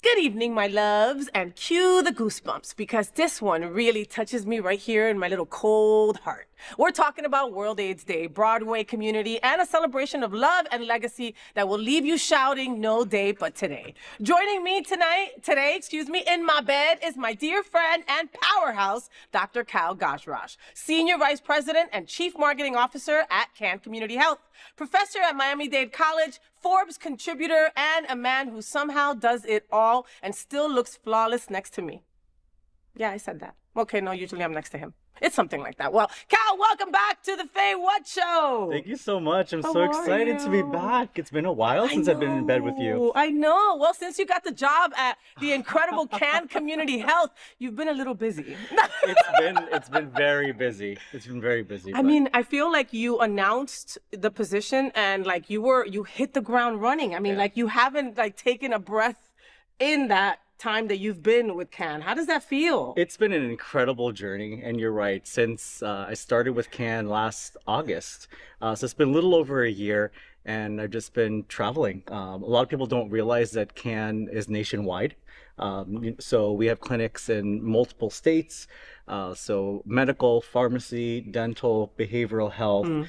Good evening, my loves, and cue the goosebumps because this one really touches me right here in my little cold heart. We're talking about World AIDS Day, Broadway community, and a celebration of love and legacy that will leave you shouting no day but today. Joining me today, in my bed is my dear friend and powerhouse, Dr. Kal Gajraj, Senior Vice President and Chief Marketing Officer at CAN Community Health, professor at Miami-Dade College, Forbes contributor, and a man who somehow does it all and still looks flawless next to me. Yeah, I said that. Okay, no, usually I'm next to him. It's something like that. Well, Kal, welcome back to the FayWhat show. Thank you so much. I'm so excited to be back. It's been a while since I've been in bed with you. I know. Well, since you got the job at the incredible CAN Community Health, you've been a little busy. It's been very busy. It's been very busy. I mean, I feel like you announced the position and like you hit the ground running. I mean, like you haven't like taken a breath in that time that you've been with CAN. How does that feel? It's been an incredible journey, and you're right. Since I started with CAN last August, so it's been a little over a year, and I've just been traveling. A lot of people don't realize that CAN is nationwide. So we have clinics in multiple states. So medical, pharmacy, dental, behavioral health.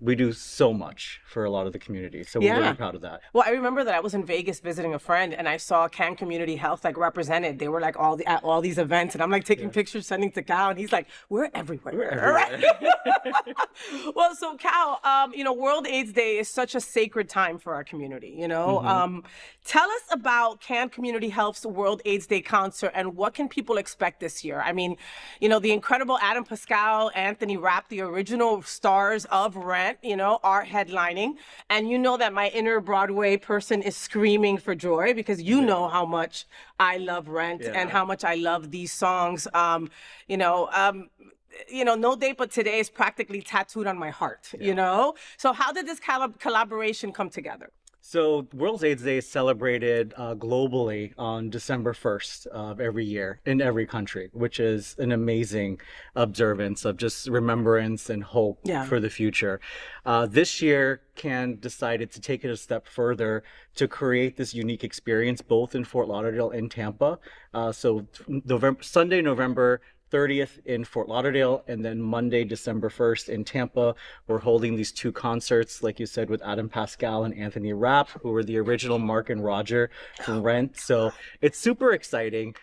We do so much for a lot of the community. So we're really proud of that. Well, I remember that I was in Vegas visiting a friend and I saw CAN Community Health like represented. They were like at all these events and I'm like taking pictures, sending to Kal, and he's like, we're everywhere. We're everywhere. Well, so Kal, you know, World AIDS Day is such a sacred time for our community, you know. Tell us about CAN Community Health's World AIDS Day concert and what can people expect this year? I mean, you know, the incredible Adam Pascal, Anthony Rapp, the original stars of Rent, you know, are headlining. And you know that my inner Broadway person is screaming for joy because you know how much I love Rent and how much I love these songs. You know, no day but today is practically tattooed on my heart, you know? So how did this collaboration come together? So World AIDS Day is celebrated globally on December 1st of every year in every country, which is an amazing observance of just remembrance and hope for the future. This year, CAN decided to take it a step further to create this unique experience both in Fort Lauderdale and Tampa. So Sunday, November 30th in Fort Lauderdale, and then Monday, December 1st in Tampa. We're holding these two concerts, like you said, with Adam Pascal and Anthony Rapp, who were the original Mark and Roger from Rent. So it's super exciting.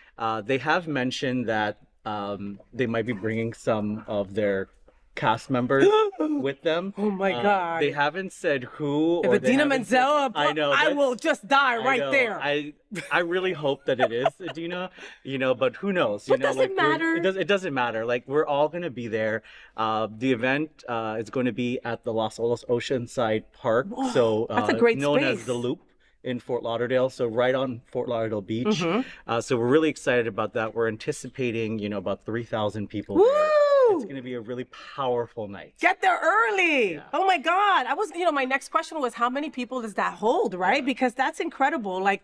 They have mentioned that they might be bringing some of their cast members with them. Oh my God. They haven't said who. If Idina Menzel, I know. I will just die right there. I really hope that it is Idina, you know, but who knows? But does it matter? It doesn't matter. Like, we're all going to be there. The event is going to be at the Los Olos Oceanside Park. So that's a great known space. as the Loop in Fort Lauderdale, so right on Fort Lauderdale Beach. So we're really excited about that. We're anticipating, you know, about 3,000 people there. It's going to be a really powerful night. Get there early. Yeah. Oh my God. My next question was how many people does that hold, right? Because that's incredible. Like,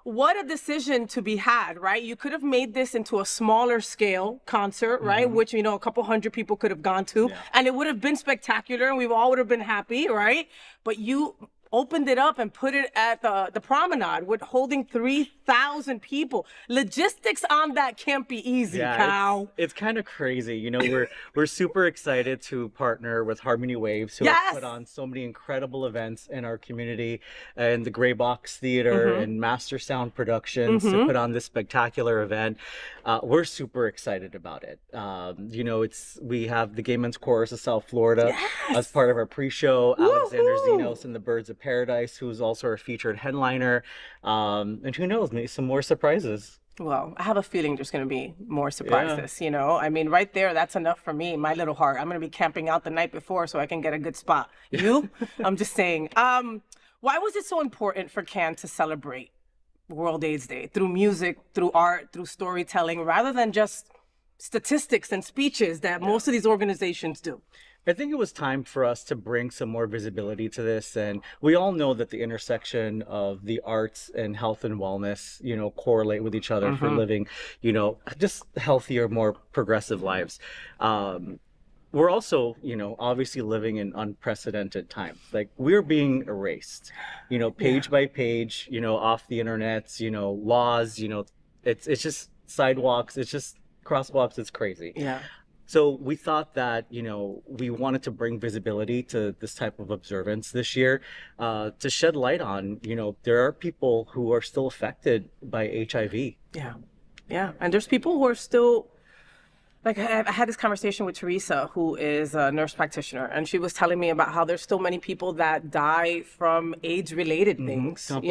what a decision to be had, right? You could have made this into a smaller scale concert, right? Which, you know, a couple hundred people could have gone to and it would have been spectacular and we all would have been happy, right? But you opened it up and put it at the promenade with holding 3,000 people. Logistics on that can't be easy, Kal. It's kind of crazy. You know, we're super excited to partner with Harmony Waves, who have put on so many incredible events in our community, and the Gray Box Theater and Master Sound Productions to put on this spectacular event. We're super excited about it. You know, we have the Gay Men's Chorus of South Florida as part of our pre-show. Alexander Zenos and the Birds of Paradise, who's also our featured headliner. And who knows, maybe some more surprises. Well, I have a feeling there's going to be more surprises, you know? I mean, right there, that's enough for me, my little heart. I'm going to be camping out the night before so I can get a good spot. You? I'm just saying. Why was it so important for CAN to celebrate World AIDS Day through music, through art, through storytelling, rather than just statistics and speeches that most of these organizations do? I think it was time for us to bring some more visibility to this. And we all know that the intersection of the arts and health and wellness, you know, correlate with each other for living, you know, just healthier, more progressive lives. we're also, obviously living in unprecedented times. Like we're being erased, page by page, off the internet, laws, it's just sidewalks, it's just crosswalks, it's crazy. Yeah. So we thought that, we wanted to bring visibility to this type of observance this year, to shed light on, there are people who are still affected by HIV. Yeah. Yeah. And there's people who are still, like I had this conversation with Teresa, who is a nurse practitioner, and she was telling me about how there's still many people that die from AIDS-related things, that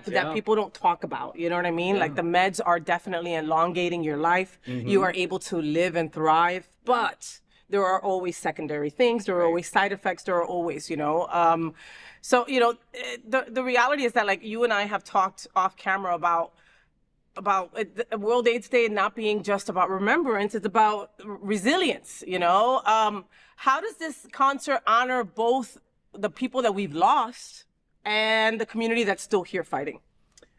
yeah. people don't talk about. You know what I mean? Like the meds are definitely elongating your life. You are able to live and thrive, but there are always secondary things. There are always side effects. There are always, So, the reality is that like you and I have talked off camera about World AIDS Day not being just about remembrance, it's about resilience, How does this concert honor both the people that we've lost and the community that's still here fighting?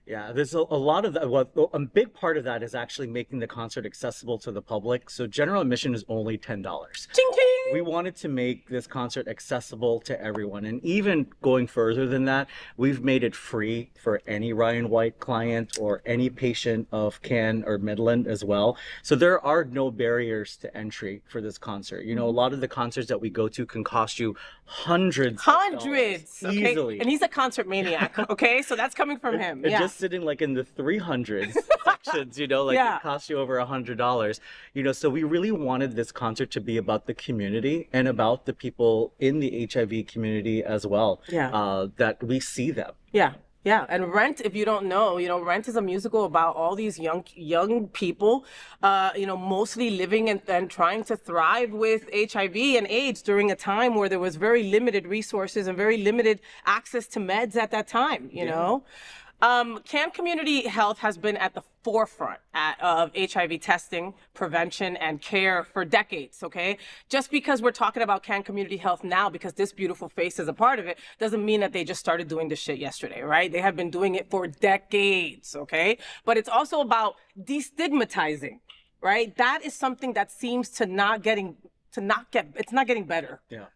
Yeah, there's a lot of that. Well, a big part of that is actually making the concert accessible to the public. So general admission is only $10. Ching ching! We wanted to make this concert accessible to everyone. And even going further than that, we've made it free for any Ryan White client or any patient of CAN or Midland as well. So there are no barriers to entry for this concert. A lot of the concerts that we go to can cost you hundreds of dollars, okay? Easily. And he's a concert maniac, okay? So that's coming from him. Yeah. Just sitting like in the 300s sections, it costs you over $100. So we really wanted this concert to be about the community and about the people in the HIV community as well. Yeah. That we see them. Yeah. Yeah, and Rent, if you don't know, Rent is a musical about all these young people, mostly living and trying to thrive with HIV and AIDS during a time where there was very limited resources and very limited access to meds at that time, you know? CAN Community Health has been at the forefront of HIV testing, prevention, and care for decades, okay? Just because we're talking about CAN Community Health now, because this beautiful face is a part of it, doesn't mean that they just started doing this shit yesterday, right? They have been doing it for decades, okay? But it's also about destigmatizing, right? That is something that seems it's not getting better. Yeah.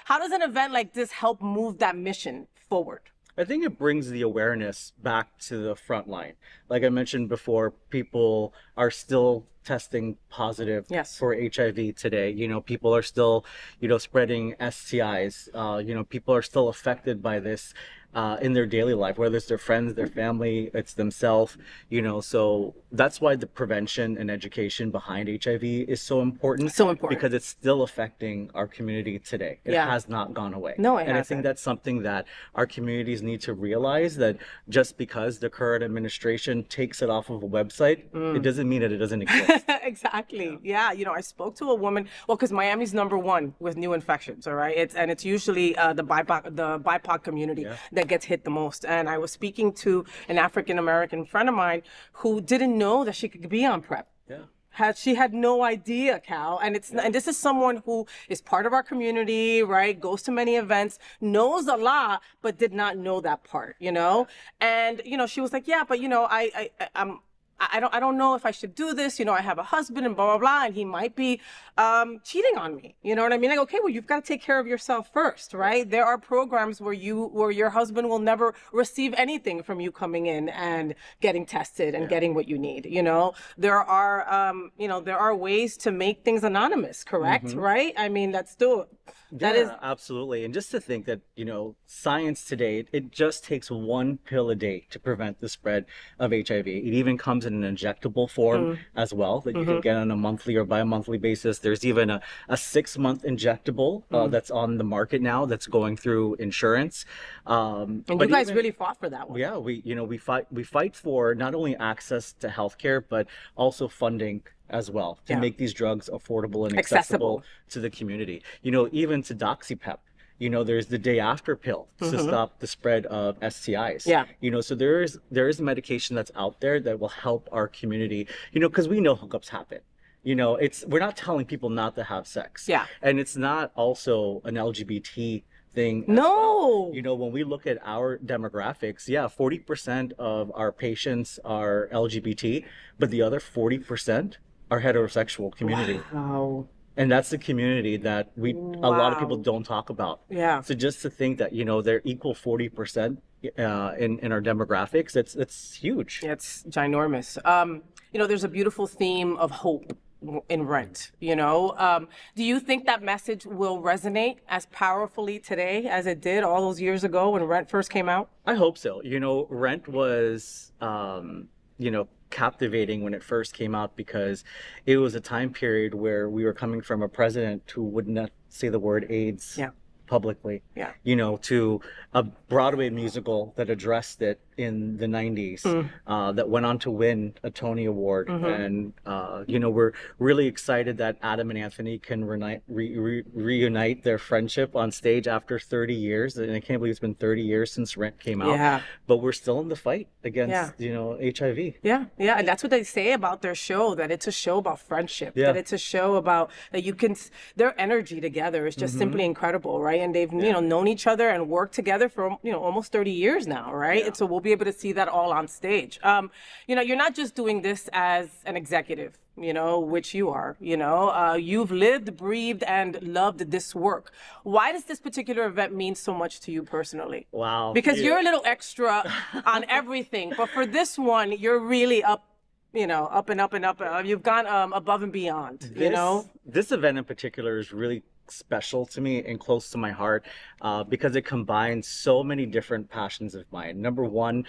How does an event like this help move that mission forward? I think it brings the awareness back to the front line. Like I mentioned before, people are still testing positive for HIV today. People are still, spreading STIs. People are still affected by this in their daily life, whether it's their friends, their family, it's themselves, so that's why the prevention and education behind HIV is so important. So important. Because it's still affecting our community today. It has not gone away. No, it hasn't. And I think that's something that our communities need to realize, that just because the current administration takes it off of a website, it doesn't mean that it doesn't exist. Exactly. Yeah. I spoke to a woman, because Miami's #1 with new infections, all right? It's usually the BIPOC community that gets hit the most. And I was speaking to an African-American friend of mine who didn't know that she could be on PrEP. Yeah. She had no idea, Cal. And and this is someone who is part of our community, right? Goes to many events, knows a lot, but did not know that part, And, she was like, yeah, but, I don't know if I should do this. I have a husband and blah, blah, blah, and he might be cheating on me. You know what I mean? Like, okay, well, you've got to take care of yourself first, right? There are programs where your husband will never receive anything from you coming in and getting tested and getting what you need. There are ways to make things anonymous, correct? Right? I mean, that is absolutely. And just to think that, science today, it just takes one pill a day to prevent the spread of HIV. It even comes in an injectable form as well, that you can get on a monthly or bi-monthly basis. There's even a 6-month injectable that's on the market now that's going through insurance. And you guys really fought for that one. Yeah, we fight for not only access to healthcare, but also funding as well to make these drugs affordable and accessible to the community. Even to doxypep. There's the day after pill to stop the spread of STIs. Yeah. So there is medication that's out there that will help our community, because we know hookups happen. We're not telling people not to have sex. Yeah. And it's not also an LGBT thing. No. Well. When we look at our demographics, 40% of our patients are LGBT, but the other 40% are heterosexual community. Wow. And that's the community that a lot of people Wow. don't talk about. Yeah. So just to think that, they're equal 40% in our demographics, it's huge. Yeah, it's ginormous. There's a beautiful theme of hope in Rent. Do you think that message will resonate as powerfully today as it did all those years ago when Rent first came out? I hope so. Rent was, captivating when it first came out because it was a time period where we were coming from a president who would not say the word AIDS Yeah. publicly, Yeah. to a Broadway musical that addressed it in the 90s, that went on to win a Tony Award. And, we're really excited that Adam and Anthony can reunite their friendship on stage after 30 years. And I can't believe it's been 30 years since Rent came out. Yeah. But we're still in the fight against, HIV. Yeah, yeah, and that's what they say about their show, that it's a show about friendship, Yeah. that it's a show about that their energy together is just simply incredible, right? And they've, known each other and worked together for, almost 30 years now, right? Yeah. And so we'll be able to see that all on stage. You're not just doing this as an executive, which you are, you've lived, breathed, and loved this work. Why does this particular event mean so much to you personally? Wow. Because you're a little extra on everything, but for this one, you're really up and up and up. You've gone above and beyond, This event in particular is really special to me and close to my heart because it combines so many different passions of mine. Number one,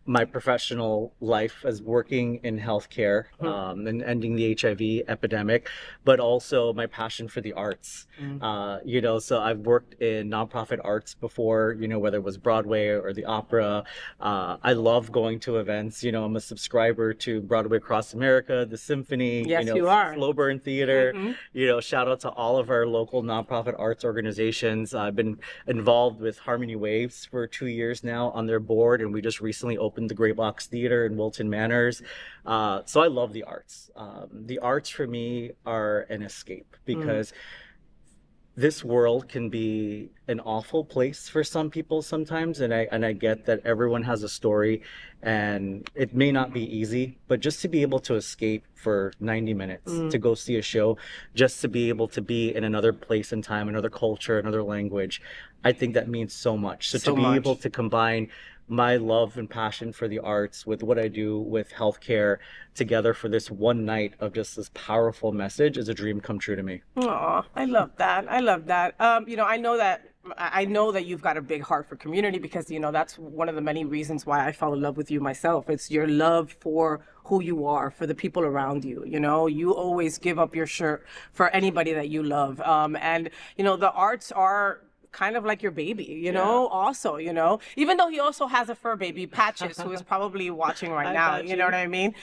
my professional life as working in healthcare and ending the HIV epidemic, but also my passion for the arts. So I've worked in nonprofit arts before, whether it was Broadway or the opera. I love going to events. I'm a subscriber to Broadway Across America, the Symphony, Yes, you are. Slow Burn Theater. Shout out to all of our local nonprofit arts organizations. I've been involved with Harmony Waves for 2 years now on their board, and we just recently opened the Gray Box Theater in Wilton Manors. So I love the arts. The arts for me are an escape because this world can be an awful place for some people sometimes, and I get that everyone has a story and it may not be easy, but just to be able to escape for 90 minutes to go see a show, just to be able to be in another place and time, another culture, another language, I think that means so much. So to be able to combine my love and passion for the arts with what I do with healthcare together for this one night of just this powerful message is a dream come true to me. Oh, I love that. I love that. I know that you've got a big heart for community because, that's one of the many reasons why I fell in love with you myself. It's your love for who you are, for the people around you. You always give up your shirt for anybody that you love. The arts are kind of like your baby, also, even though he also has a fur baby, Patches, who is probably watching right now, you know what I mean?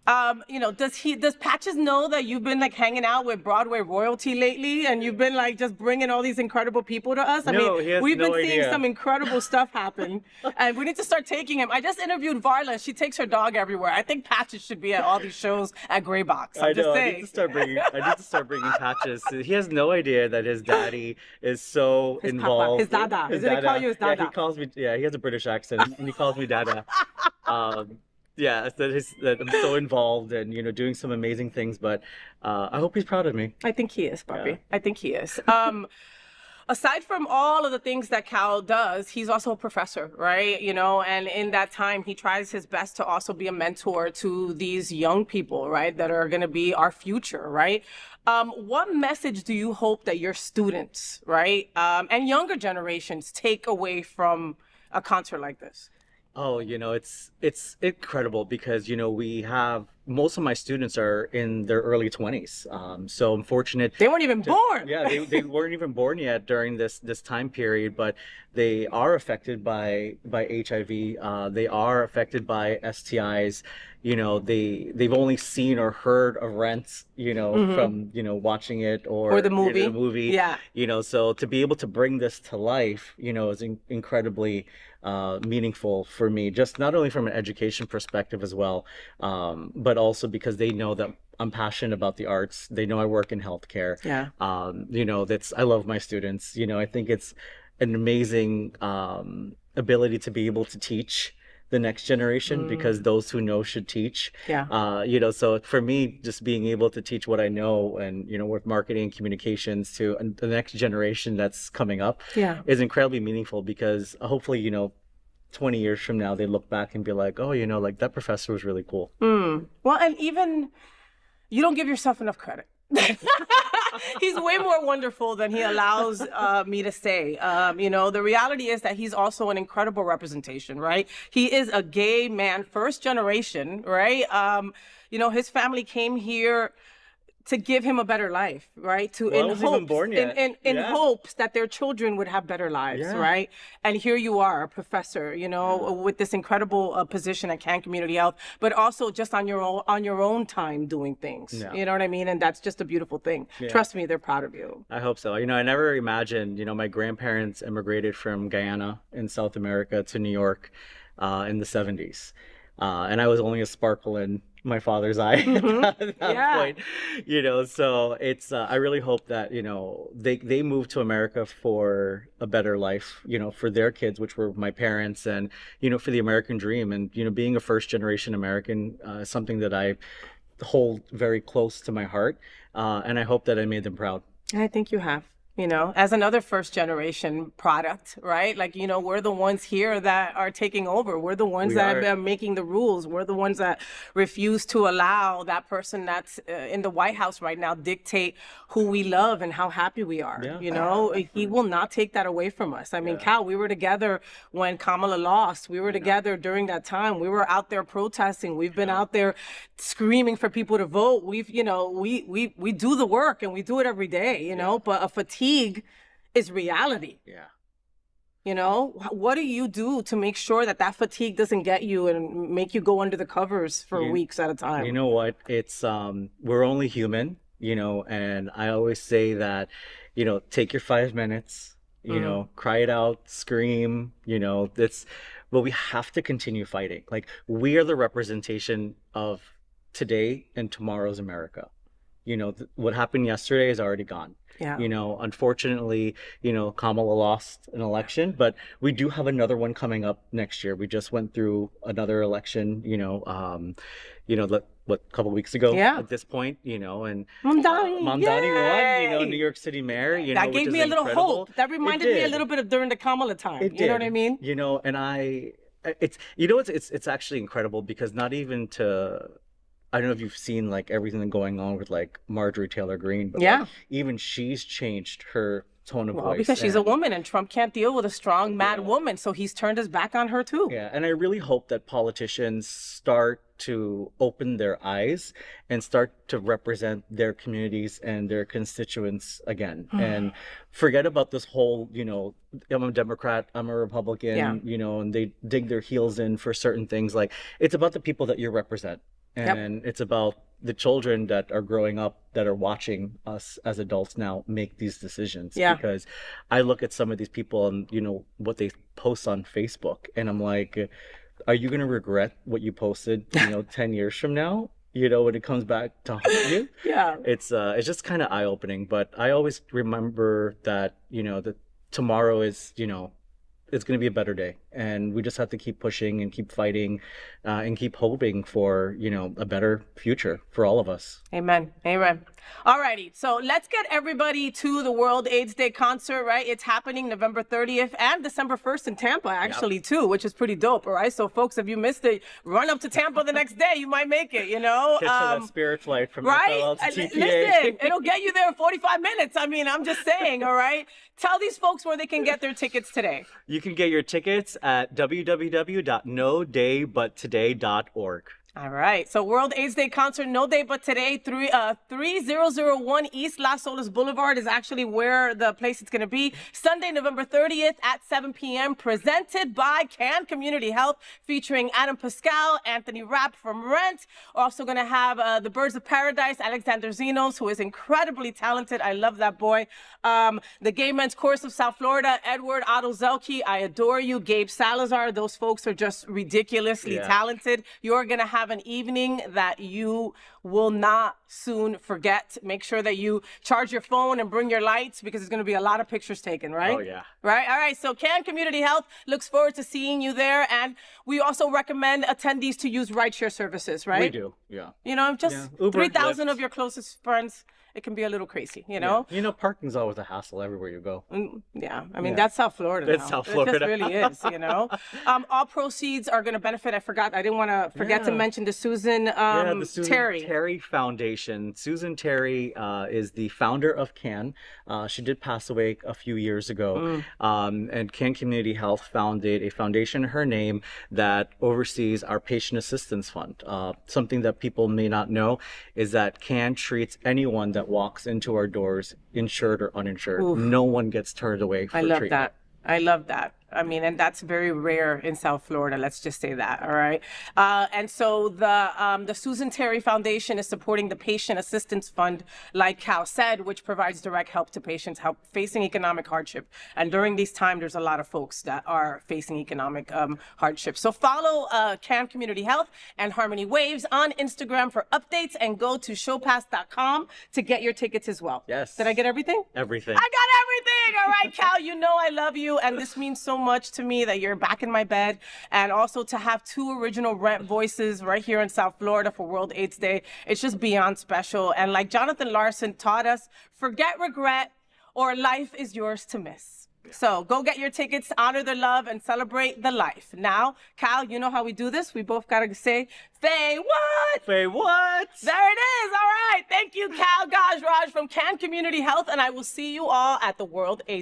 Does Patches know that you've been like hanging out with Broadway royalty lately and you've been like just bringing all these incredible people to us? He has we've no been seeing idea. some incredible stuff happen and we need to start taking him. I just interviewed Varla. She takes her dog everywhere. I think Patches should be at all these shows at Gray Box. I need to start bringing Patches. He has no idea that his daddy is so involved. His dada. Is it he call you his dada? Yeah, he calls me. Yeah, he has a British accent, and he calls me dada. That I'm so involved and doing some amazing things. But I hope he's proud of me. I think he is, Bobby. Yeah. I think he is. Aside from all of the things that Kal does, he's also a professor, right? And in that time, he tries his best to also be a mentor to these young people, right? That are going to be our future, right? What message do you hope that your students, right, and younger generations take away from a concert like this? Oh, it's incredible because we have most of my students are in their early 20s. So I'm fortunate. They weren't even born. Yeah, they weren't even born yet during this time period, but they are affected by HIV. They are affected by STIs. They've only seen or heard of Rent, from watching it or the movie. Yeah. So to be able to bring this to life, is incredibly meaningful for me, just not only from an education perspective as well, but also because they know that I'm passionate about the arts. They know I work in healthcare. Yeah. I love my students. I think it's an amazing ability to be able to teach the next generation, because those who know should teach. Yeah. You know, so for me, just being able to teach what I know and, you know, with marketing and communications to the next generation that's coming up Yeah. is incredibly meaningful, because hopefully, you know, 20 years from now, they look back and be like, oh, you know, like that professor was really cool. Well, and even you don't give yourself enough credit. He's way more wonderful than he allows me to say. You know, the reality is that he's also an incredible representation, right? He is a gay man, first generation, right? You know, his family came here to give him a better life, right? To Well, I wasn't even born yet. in Yeah. hopes that their children would have better lives, Yeah. right? And here you are, a professor, you know, with this incredible position at Can Community Health, but also just on your own time doing things. Yeah. You know what I mean? And that's just a beautiful thing. Trust me, they're proud of you. I hope so. You know, I never imagined, you know, my grandparents immigrated from Guyana in South America to New York in the 70s. And I was only a sparkle in my father's eye at that point, you know. So it's I really hope that, you know, they moved to America for a better life, you know, for their kids, which were my parents, and, you know, for the American dream. And, you know, being a first generation American is something that I hold very close to my heart, and I hope that I made them proud. I think you have. You know, as another first generation product, right? Like, you know, we're the ones here that are taking over. We're the ones that are making the rules. We're the ones that refuse to allow that person that's in the White House right now dictate who we love and how happy we are. Yeah. You know, he will not take that away from us. I mean, Cal, we were together when Kamala lost. We were together during that time. We were out there protesting. We've been out there screaming for people to vote. We've, you know, we do the work and we do it every day, you know, but a fatigue is reality. Yeah. You know, what do you do to make sure that that fatigue doesn't get you and make you go under the covers for weeks at a time? You know what? It's we're only human, you know, and I always say that, you know, take your 5 minutes, you know, cry it out, scream, you know, but we have to continue fighting. Like, we are the representation of today and tomorrow's America. You know, what happened yesterday is already gone. Yeah. You know, unfortunately, you know, Kamala lost an election, but we do have another one coming up next year. We just went through another election, you know, a couple of weeks ago at this point, you know, and Mamdani won, you know, New York City mayor, you know, that gave me a little hope. That reminded me a little bit of during the Kamala time. You know what I mean? You know, and it's, you know, it's actually incredible, because not even to, I don't know if you've seen like everything going on with like Marjorie Taylor Greene, but like, even she's changed her tone of voice. Because she's a woman and Trump can't deal with a strong, mad woman. So he's turned his back on her too. Yeah. And I really hope that politicians start to open their eyes and start to represent their communities and their constituents again. And forget about this whole, you know, I'm a Democrat, I'm a Republican, you know, and they dig their heels in for certain things. Like, it's about the people that you represent. And it's about the children that are growing up, that are watching us as adults now make these decisions. Because I look at some of these people and, you know, what they post on Facebook, and I'm like, are you going to regret what you posted, you know, 10 years from now? You know, when it comes back to haunt you? It's just kind of eye-opening. But I always remember that, you know, that tomorrow is, you know, it's going to be a better day, and we just have to keep pushing and keep fighting and keep hoping for, you know, a better future for all of us. Amen. Amen. All righty. So let's get everybody to the World AIDS Day concert, right? It's happening November 30th and December 1st in Tampa, actually, too, which is pretty dope. All right. So, folks, if you missed it, run up to Tampa the next day. You might make it, you know? Catch that spirit flight from right? FLL to TPA. Listen, it'll get you there in 45 minutes. I mean, I'm just saying, all right? Tell these folks where they can get their tickets today. You can get your tickets at www.nodayButToday.org. All right. So World AIDS Day concert, no day but today. 3001 East Las Olas Boulevard is actually where the place is going to be. Sunday, November 30th at 7 p.m. Presented by Can Community Health, featuring Adam Pascal, Anthony Rapp from Rent. We're also going to have the Birds of Paradise, Alexander Zinos, who is incredibly talented. I love that boy. The Gay Men's Chorus of South Florida, Edward Otto Zelke, I adore you. Gabe Salazar. Those folks are just ridiculously talented. You're going to have have an evening that you will not soon forget. Make sure that you charge your phone and bring your lights because there's going to be a lot of pictures taken, right? Oh, yeah. Right? All right. So Can Community Health looks forward to seeing you there. And we also recommend attendees to use rideshare services, right? We do, yeah. You know, just Yeah. Uber, 3,000 Lyft. of your closest friends. It can be a little crazy, you know? You know, parking's always a hassle everywhere you go. Yeah, I mean, Yeah. that's South Florida It's now. South It Florida. just really is, you know? All proceeds are going to benefit. I didn't want to forget to Yeah. mention the Susan, The Susan Terry. Terry Foundation. Susan Terry is the founder of CAN. She did pass away a few years ago. And CAN Community Health founded a foundation in her name that oversees our Patient Assistance Fund. Something that people may not know is that CAN treats anyone that walks into our doors, insured or uninsured. Oof. No one gets turned away for I love treatment. that. I love that. I mean, and that's very rare in South Florida. Let's just say that. All right. And so the Susan Terry Foundation is supporting the Patient Assistance Fund, like Cal said, which provides direct help to patients facing economic hardship. And during these times, there's a lot of folks that are facing economic hardship. So follow CAN Community Health and Harmony Waves on Instagram for updates, and go to showpass.com to get your tickets as well. Yes. Did I get everything? Everything. I got everything. All right, Cal, you know I love you. And this means so much to me that you're back in my bed. And also to have two original Rent voices right here in South Florida for World AIDS Day. It's just beyond special. And like Jonathan Larson taught us, forget regret, or life is yours to miss. So go get your tickets, honor the love, and celebrate the life. Now, Cal, you know how we do this. We both got to say, FayWhat? FayWhat? There it is. All right. Thank you, Kal Gajraj from Can Community Health. And I will see you all at the World AIDS